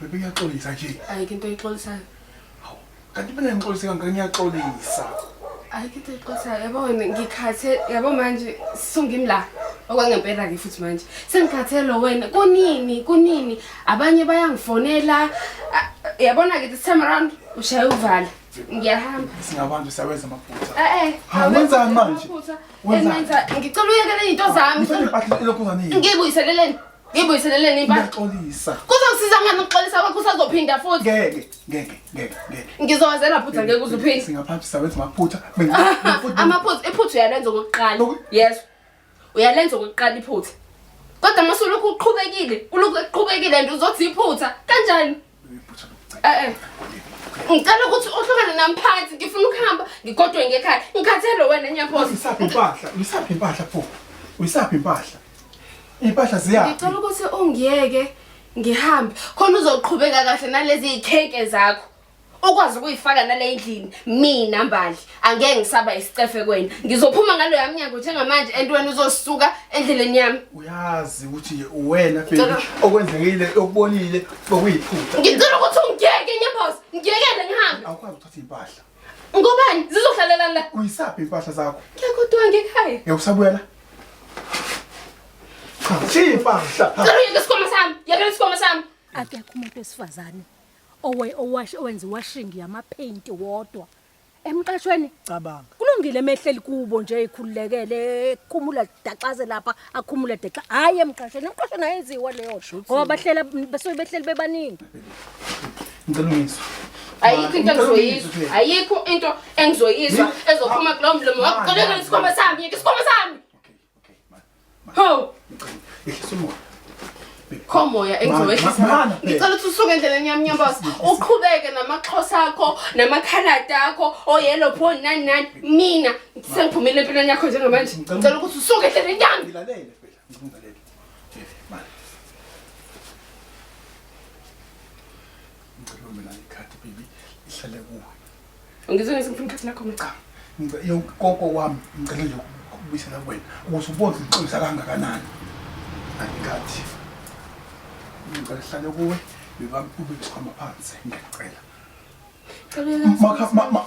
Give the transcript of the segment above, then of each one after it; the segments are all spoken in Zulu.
Bebe ngiyaxolisa nje. Ayikho into oyixolisayo. Hawu. Kanti mina ngixolisa kangaka ngiyaxolisa. Ayikho into oyixolisayo. Yabona ngikhathe yabo manje sisungimi la. Okwangempela ke futhi manje. Sengikhathelo wena. Kunini? Abanye bayangifonela. Yabona ke this time around ushaya uvala. Ngiyahamba. Singabantu siyawenza amaphutha. Wenzani manje? Wenza ngicela uyekele izinto zami. Ngibuyiseleleni. Ngibuyiseleleni impahla. Ngiyaxolisa. Kuzokusiza ngani ukuxolisa kwakho usazophinda futhi? Ngeke. Ngizowazela phutha ngeke uzuphinde. Singaphansi siyawenza amaphutha. Amaphutha iphutha uyalenza okokuqala. Yes. Uyalenza okokuqala iphutha. Kodwa mase ulokhu uqhubekile nje uzothi iphutha kanjani? Ngicela ukuthi uhlukane nami phansi ngifuna ukuhamba ngigodwe ngekhaya. Ngikhathelo wena nyaphosa. Uyisaphi impahla pho? Uyisaphi impahla? Impahla ziya. Ngicela ukuthi ungiyeke ngihambe khona uzoqhubeka kahle nalezi ikheke zakho. Ukwazi ukuyifaka nale endlini. Mina Mbali angeke ngisaba isicefe kwena. Ngizophuma ngalo yaminyango njengamanje entweni uzosisuka endleleni yami. Uyazi ukuthi wena baby okwenzekile okubonile bokuyiphutha. Ngicela ukuthi ungiyeke nyaphosa. Ngiyekele ngihambe. Awukwazi ukuthatha impahla. Ngobani zizohlalela la? Uyisaphi impahla zakho? Ngiyakodwa ngekhaya. Uyabusabuyela? Cha, impahla. Yeke isikhwama sami. Akekho umuntu wesifazane owenza washing yamapaint wodwa emqashweni cabanga kulungile emehleli kubo nje ikhululekele ekhumula daqaze lapha akhumula deqa hayi emqashweni ayenziwa leyo ngoba bahlela besuke behleli bebaningi. Ngicela Ayikho into engizoyizwa ezophuma kulo mlomo wakuqoleka isikhwama sami. Yeke isikhwama sami. Ho. Khomoya engizowehlisa. Ngicela ukuthi usuke endleleni yami nyambazi. Uqhubeke namaXhosa akho, namakhalada akho, oyellow phone nani. Mina sengiphumile empilweni yakho njengamanje. Ngicela ukuthi usuke endleleni yami. Ngilalele phela, ngilalele. Manje. Ngicela mina ikhadi baby ihlale kuwe. Ungizwe ngifuna ikhadi lakho mcha. Ngicela konke wami ngicela nje ukubuyisela kuwena. Ukuze ubone ngiqinisa kangakanani. Angikathi. Ngicela hlale kuwe bebami ube isikhwama phansi ngiyacela.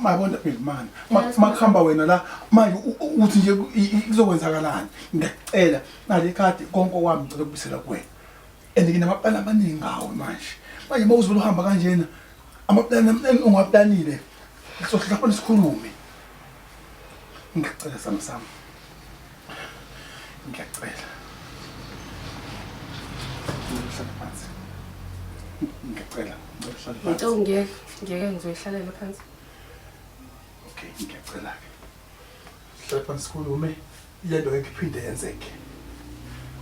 Mabona phela man. Makhamba wena la manje uthi nje kuzokwenzakalani. Ngiyacela nale ikhadi konke wami ngicela ukubuyisela kuwena. Nginamaplani amaningi ngawo manje. Manje mawuzula uhamba kanjena amaplani ungaplanile. Sohlala khona sikhulume. Ngiyacela sami. Ngiyacela. Ngihlala phansi. Ngiyacela. Ngicela ngeke ngizoyihlalela phansi. Okay, ngiyacela ke. Hlala phansi sikhulume lento ekiphinde yenzeke.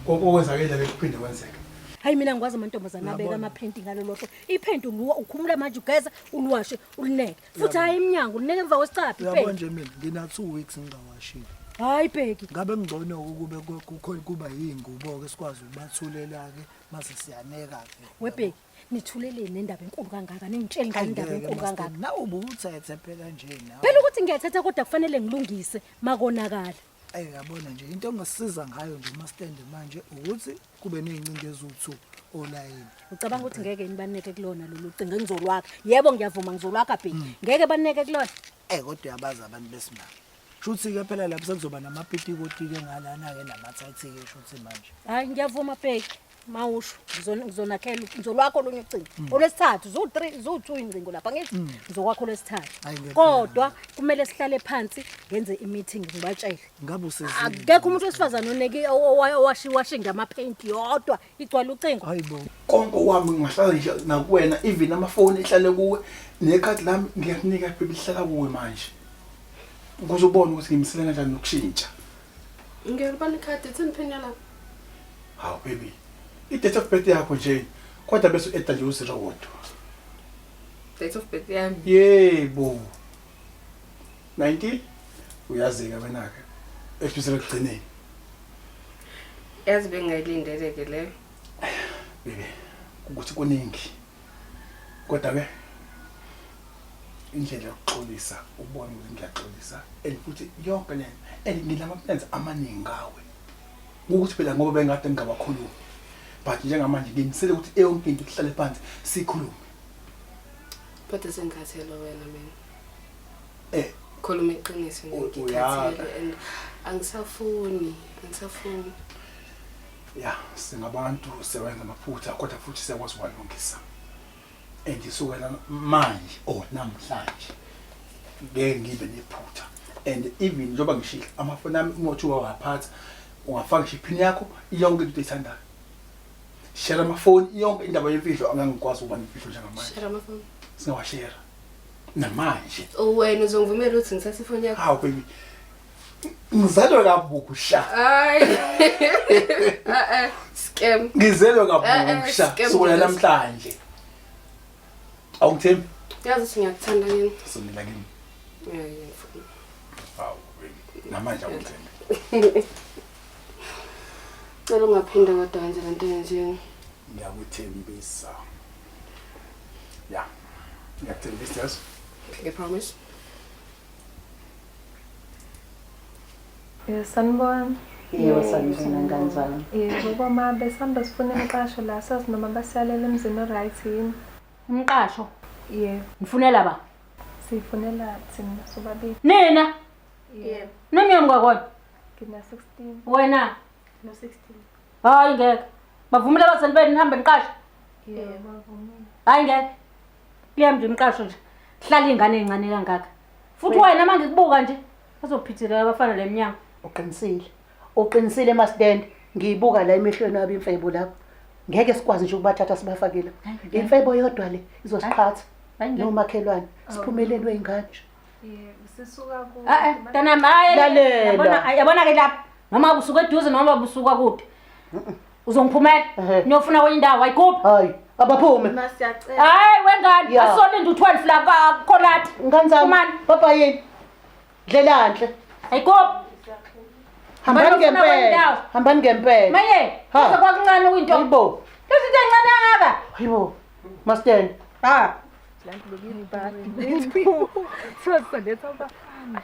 Konke okwenzakile ke kuphinde kwenzeke. Hayi mina ngikwazi amantombazana abeka amapaint ngalolotho. Ipaint ukhumula manje ugeza uliwashe ulineke. Futhi hayi iminyango ulineke emva kwesicaphi ipaint. Yabo nje mina ngina 2 weeks ngingawashile. Hayi bheki. Ngabe ngcono ukube kuba yingubo ke sikwazi ukubathulela ke mase siyaneka ke. Webheki nithuleleni nendaba enkulu kangaka ningitshela ngani indaba enkulu kangaka. Na ubuthethe phela nje na. Phela ukuthi ngiyathatha kodwa kufanele ngilungise makonakala. Yabona nje into engasisiza ngayo nje mastand manje ukuthi kube nezincingo ezu2 online. Ucabanga ukuthi ngeke nibaneke kulona lolu cingo ngizolwakha. Yebo ngiyavuma ngizolwakha bheki. Ngeke baneke kulona. Kodwa yabazi abantu besimanje. Shuthi ke phela lapho sekuzoba namapitikoti ke ngalana ke namathathi ke shuthi manje. Hayi ngiyavuma bheki. Mawusho ngizonakhela ngizolwakho lonye ucingo. Olesithathu zo2 incingo lapha ngithi ngizokwakho lesithathu. Kodwa kumele sihlale phansi ngenze imeeting ngibatshele. Ngabe usezini. Akekho umuntu wesifazana oneke owashi ngamapaint yodwa igcwala ucingo. Hayibo. Konke wami ngihlala nje nakuwena even amafoni ehlale kuwe nekhadi lami ngiyakunika baby lihlala kuwe manje. Ukuze ubone ukuthi ngimisele kanjani nokushintsha. Ngiyalibona ikhadi etheniphinya la. Hawu baby. I-date of birth yakho nje kodwa bese u-eda nje usira wodwa. Date of birth yami. Yebo. 90 uyazika wena ke. Ekubisela kugcineni. Yazi bengayilindeleke leyo. Baby, ukuthi kuningi. Kodwa ke indlela yokuxolisa ubone ukuthi ngiyaxolisa futhi yonke le ngilama plans amaningi ngawe. Ukuthi phela ngoba bengade ngingabakhuluma. but njengamanje nginisele ukuthi yonke into ihlale phansi sikhulume. Kodwa sengikhathele wena mina. Khuluma iqiniso ngikhathele and angisafuni. Yeah, singabantu sewenza amaphutha kodwa futhi siyakwazi ukwalungisa. Andisukela manje namhlanje ngeke ngibe nephutha. And even njoba ngishila amafoni ami umothi wawaphatha ungafaka iphini yakho yonke into ethandayo. Share amafoni yonke indaba yemfihlo angangikwazi ukuba nemfihlo njengamanje. Share amafoni. Singawashare. Namanje. Wena uzongivumela ukuthi ngithathe ifoni yakho? Hawu baby. Ngizalwa kabusha. Hayi. Scam. Ngizelwe kabusha sukela namhlanje. Awungithembi? Yazi ukuthi ngiyakuthanda yini? Sonela kimi. Ngiyafuna. Hawu baby. Namanje awungithembi. Cela ungaphinda kodwa wenze lento enjeni. Ngiyakuthembisa. Yeah. Ngiyakuthembisa yazi. I promise. Sanibona. Yebo sanibona kanjani? Ngoba mabe sihamba sifuna imqasho la sazi noma basiyalela emzini oright yini? Umqasho. Yebo. Nifunela ba? Sifunela thina sobabili. Nina? Yebo. Nomyeni kwakhona? Ngina 16. Wena? No 16. Hayi ngeke. Bavumela abazali benu nihambe niqashe? Yebo, bavumile. Hayi ngeke. Kuyami nje umqasho nje. Hlala ingane encane kangaka. Futhi wena manje kubuka nje bazophithela abafana leminyango. Uqinisile masidende ngiyibuka la emehlweni wabo imfebo lapho. Ngeke sikwazi nje ukubathatha sibafakela. Imfebo yodwa le izosiqhatha. Nomakhelwane siphumelele weingane. Yebo, sisuka ku. Tana maye. Lalela. Yabona ke lapha. Noma usuka eduze noma usuka kude. Uzongiphumela. Niyofuna kwenye indawo ayikuphi? Hayi, abaphume. Masiyacela. Hayi wengane asole nje u12 la kholathi. Nganzami. Papa yini? Dlelanhle. Ayikuphi? Hambani ngempela. Hambani ngempela. Maye, kwakuncane kwinto. Hayibo. Izinto ezincane kangaka. Hayibo. Masidende. Lanti bekini badi. So letha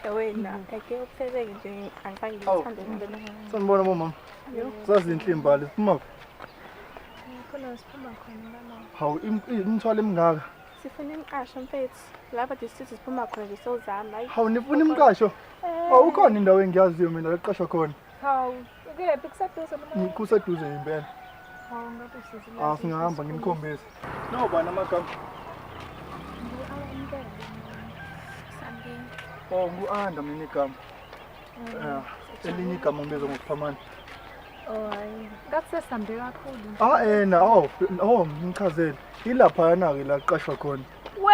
ba wena. Ake upheleke nje angifanga ngithanda ukubona. Sanibona mama. Sazinhle imbali siphuma. Khona siphuma khona mama. Hawu imthwalo emingaka. Sifuna imqasho mfethu. Lapha district siphuma khona ngisozama. Hawu nifuna imqasho? Ukhona indawo engiyaziyo mina leqashwa khona. Hawu, ukephi kuseduze mama? Kuseduze impela. Hawu ngabe sizile. Singahamba nginikhombise. Nobani amagama? Ngu-Anda mina igama. Elinye igama ngibizwa ngokuphamana. Hayi, kakusesambe kakhulu. Ngichazele. Ilaphayana-ke la kuqashwa khona. We,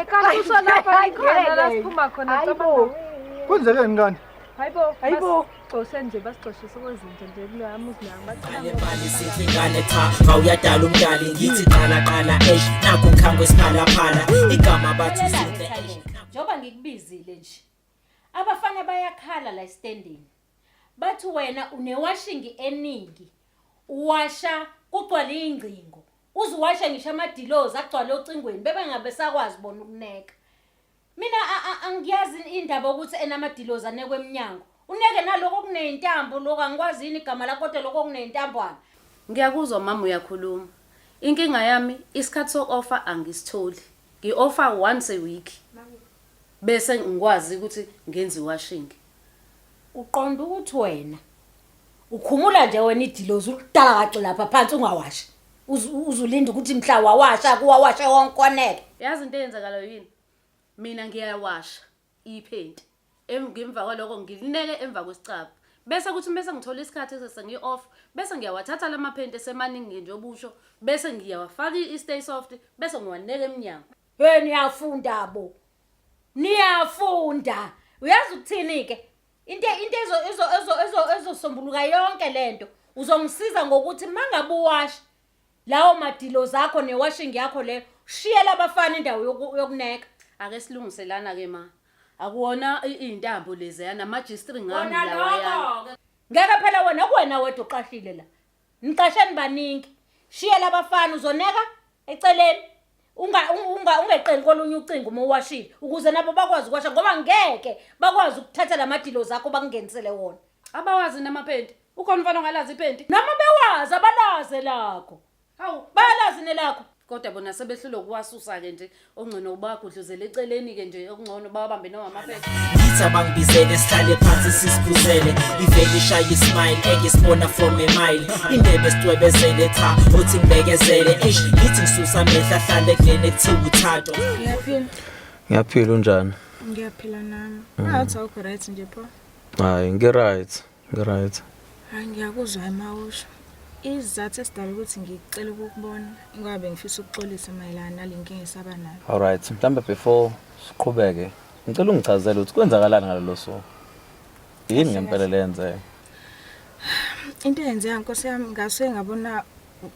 kanti usho lapha ikhona la siphuma khona Hayibo. Kwenzekeni ngani? Hayibo. Xose nje basixoshisa kwezinto nje kula muzi la Ngale mali sihlingane cha ngawuyadala umdali ngithi qala nakho ngikhango esiphalaphala igama bathu sihle Njoba ngikubizile nje. Abafana bayakhala la standing. Bathi wena unewashing eningi. Uwasha kugcwala ingcingo. Uziwasha ngisho amadilozi agcwala ocingweni bebe ngabe sakwazi bona ukuneka. Mina angiyazi indaba ukuthi enamadilozi anekwe eminyango. Uneke naloko kunentambo lokho angikwazi ini igama lakho kodwa lokho kunentambwana. Ngiyakuzwa mama uyakhuluma. Inkinga yami isikhathi sok-offer angisitholi. Ngi-offer once a week. Bese ngikwazi ukuthi ngenze washing. Uqonda ukuthi wena ukhumula nje wena idilozi ulidakaxe lapha phansi ungawashi. Uzulinda ukuthi mhla wawasha kuwawasha wonke koneke. Yazi into eyenzakala yini? Mina ngiyawasha ipaint. Ngemva kwaloko ngilineke emva kwesicaba. Bese kuthi bese ngithola isikhathi esengi-off, bese ngiyawathatha lama paint esemaningi nje obusho, bese ngiyawafaka i-stay soft, bese ngiwaneka eminyango. Hey niyafunda bo. Niyafunda. Uyazi ukuthini ke? Into ezosombuluka yonke lento. Uzongisiza ngokuthi mangabe uwasha lawo madilo zakho newashing yakho le, shiyela abafana indawo yokuneka. Ake silungiselana ke ma. Akuwona izintambo lezi yana magistri ngami lawa yana. Ngeke phela wena wedwa uqashile la. Niqasheni baningi. Shiyela abafana uzoneka eceleni. Ungeqeli kolunye ucingo uma uwashile ukuze nabo bakwazi ukwasha ngoba ngeke bakwazi ukuthatha lamadilo zakho bakungenisele wona. Abawazi namaphenti. Ukhona mfana ongalazi iphenti? Noma bewazi abalaze lakho. Hawu, bayalazi nelakho. Kodwa bona sebehlule ukuwasusa ke nje ongcono ubagudluzela eceleni ke nje okungcono bawabambe noma amaphepha. Ngithi abangibizele sihlale phansi sisikhuzele ivele ishaya ismile engisibona from a mile indebe sicwebezele cha uthi ngibekezele ngithi ngisusa amehla hlale kulene kuthiwa uthato. Ngiyaphila unjani? Ngiyaphila nami. Ngathi awukho right nje pho. Hayi ngiright. Hayi ngiyakuzwa eMawusho. Izathu esidala ukuthi ngicela ukukubona ingabe ngifisa ukuxolisa mayelana nalenkinga esaba nayo. Alright, mhlambe before siqhubeke ngicela ungichazele ukuthi kwenzakalani ngalelo suku. Yini ngempela lenze? Into eyenzeka Nkosi yami ngase ngabona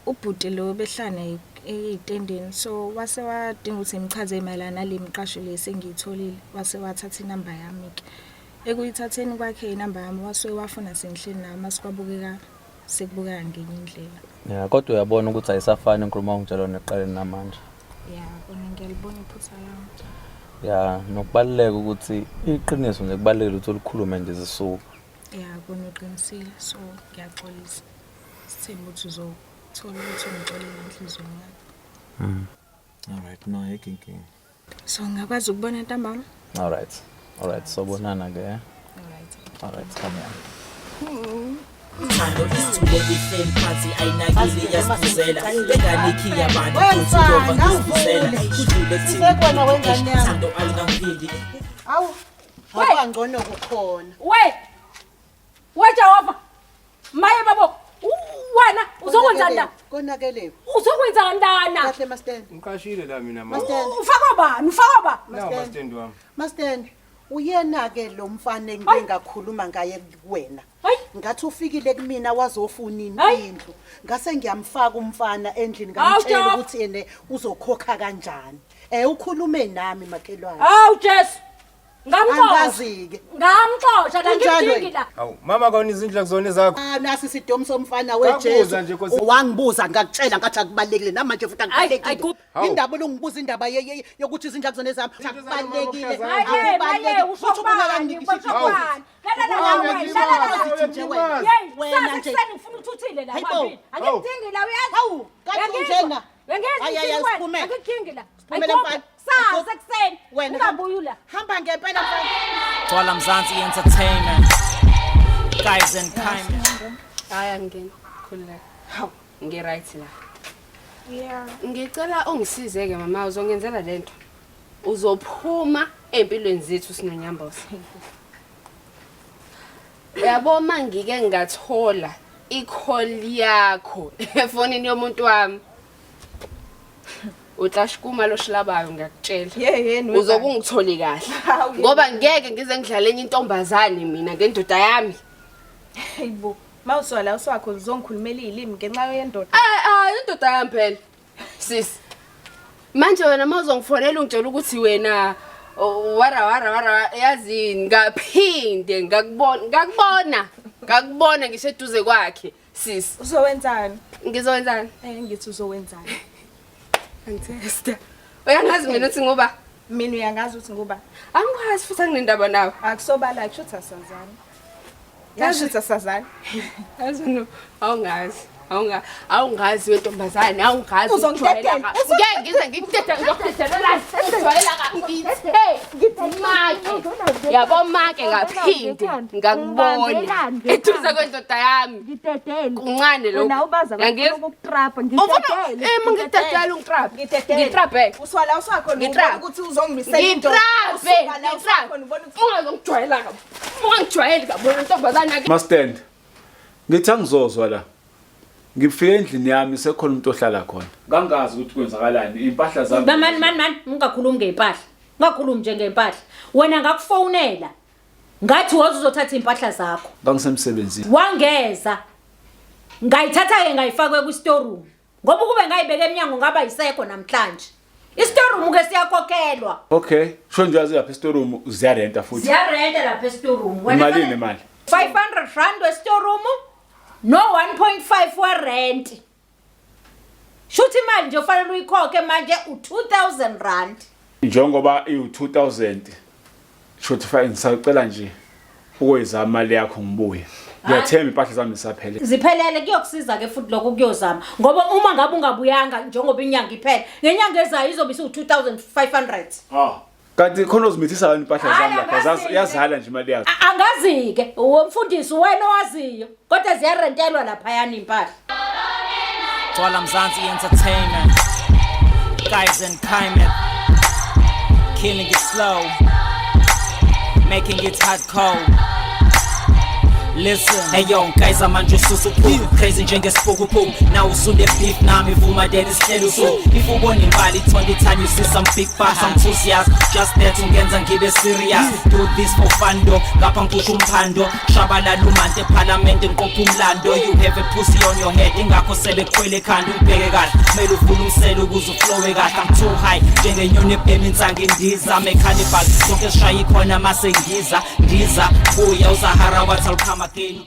ubhuti lo behlane eyitendeni so wase wadinga ukuthi ngichaze mayelana nalemqasho lesengiyitholile wase wathatha inamba yami ke. Ekuyithatheni kwakhe inamba yami wase wafuna sengihleli nami asikwabukeka sekubuka ngenye indlela. Yeah, kodwa uyabona ukuthi ayisafani inkulumo ongitshela neqaleni namanje. Yeah, bona ngiyalibona iphutha lami. Yeah, nokubaleka ukuthi iqiniso nje kubalekile ukuthi ulikhulume nje zisuku. Yeah, bona uqinisile so ngiyaxolisa. Sithemba ukuthi uzothola ukuthi ungixolele enhlizweni yakho. Alright, no yinkinga. So ngakwazi ukubona ntambama? Alright, so bonana ke. Alright, come on. Thando isithule lihleli phansi ayinakile yasifuzela enganikhi yabantu futhi yova ngisifuzela kudlule kuthini thando alingaphili. Awu awangcono kukhona. We Jehova maye babo wena uzokwenzani? Konakelewe. Uzokwenza ndana? Kahle Master. Ngiqashile la mina mama. Ufaka bani? Master wami. Master, uyena ke lo mfana engingakhuluma ngaye kuwena. Ngathi ufikile kumina wazofuna indlu. Ngase ngiyamfaka umfana endlini ngamtshela ukuthi yena uzokhokha kanjani. Ukhulume nami makhelwane. Hawu Jesu. Angazike. Ngamxoxa la ngidingi la. Hawu mama kawuni izindlela kuzona zakho. Nasi sidomo somfana weJesu. Wangibuza ngakutshela ngathi akubalekile namanje futhi akubalekile. Indaba longibuza indaba yokuthi izindlela kuzona zami akubalekile. Akubalekile. Uthi ungakaniki wena nje ngifuna uthuthile la mabili. Angidingi la uyazi. Hawu kanti njena. Angidingi la. Sasa kuseni ungabuyula hamba ngempela mfana Twala Mzansi Entertainment guys and kind. Hayi angene khulula. Hawu ngi right la. Yeah. Ngicela ungisizeke mama uzongenzela lento. Uzophuma empilweni zethu sinonyamboza. Yabo mangike ngathola i-call yakho efonini yomuntu wami. Utlashikuma lo shilabayo ngiyakutshela. Yeyeni uzokungitholi kahle. Ngoba ngeke ngize ngidlale enye intombazane mina ngendoda yami. Hayibo. Mawuswala uswakho uzongikhulumela ilimi ngenxa yendoda. Indoda yami phela. Sis. Manje wena mawuzongifonela ungitshela ukuthi wena wara yazini ngaphinde ngakubona ngiseduze kwakhe sis. Uzowenzani? Ngizowenzani? Ngithi uzowenzani? Angithesta. Uyangazi mina uthi ngoba mina uyangazi ukuthi ngoba angikwazi futhi anginendaba nawe. Akusobala kusho ukuthi asazani. Yasho ukuthi asazani. Azino awungazi. Awungazi wentombazane awungazi uzongidedela. Ngeke ngize ngikudedela ngizokudedela ngijwayela kakhulu. Maki. Yabo maki ngaphinde ngakubona. Ethuza kwendoda yami. Ngidedela. Kuncane lo. Wena ubaza ukutrapa ngidedela. Ngidedela ungitrap. Ngitrape. Uswala uswakho ngibona ukuthi uzongimisela into. Ngitrape. Ungazongijwayela kabi. Ungangijwayeli kabi wentombazane. Mastand. Ngithi angizozwa la. Ngifike endlini yami sekhona umuntu ohlala khona. Kangazi ukuthi kwenzakalani impahla zami. Man ungakhulumi ngempahla. Ungakhulumi nje ngempahla. Wena ngakufonela. Ngathi woza uzothatha impahla zakho. Bangisemsebenzini. Wangeza. Ngayithatha ke ngayifaka ku store room. Ngoba kube ngayibeka eminyango ngaba yisekho namhlanje. I store room ke siyakhokhelwa. Okay, sho nje yazi lapha store room uziyarenta futhi. Ziyarenta lapha store room. Imali nemali. 500 rand we store room. No 1.5 wa rent. Shuthi imali nje ufanele uyikhokhe manje u2000 rand. Njengoba i2000 shothi fa ngisacela nje ukweza imali yakho ngibuye. Ngiyathemba impahla zami zisaphele. Ziphelele kuyokusiza ke futhi lokho kuyozama ngoba uma ngabe ungabuyanga njengoba inyanga iphela ngenyanga ezayo izobe isu2500. Kanti khona uzimithisa kanti impahla zami lapha yazala nje imali yazo. Angazi ke umfundisi wena owaziyo kodwa ziyarentelwa lapha yani impahla. Twala Mzansi Entertainment, guys and Kaimet, killing it slow, making it hardcore. Listen, hey yo, guys, I'm Andrew Susupu, crazy njenge spokupu. Now usunde beef nami vuma dead is so. If you want invalid 20 time you see some big pass, I'm too serious. Just there to get and keep it serious. Do this for fun though, lapang kuchumpando. Shabala lumante parliament and kopumlando. You have a pussy on your head, ingako sele kwele kandu pegal. Melu fulum selu guzu flow egat. I'm too high, jenge nyone payments angindiza. Me cannibal, don't get shy kona masengiza. Ndiza, boya uzahara watal again.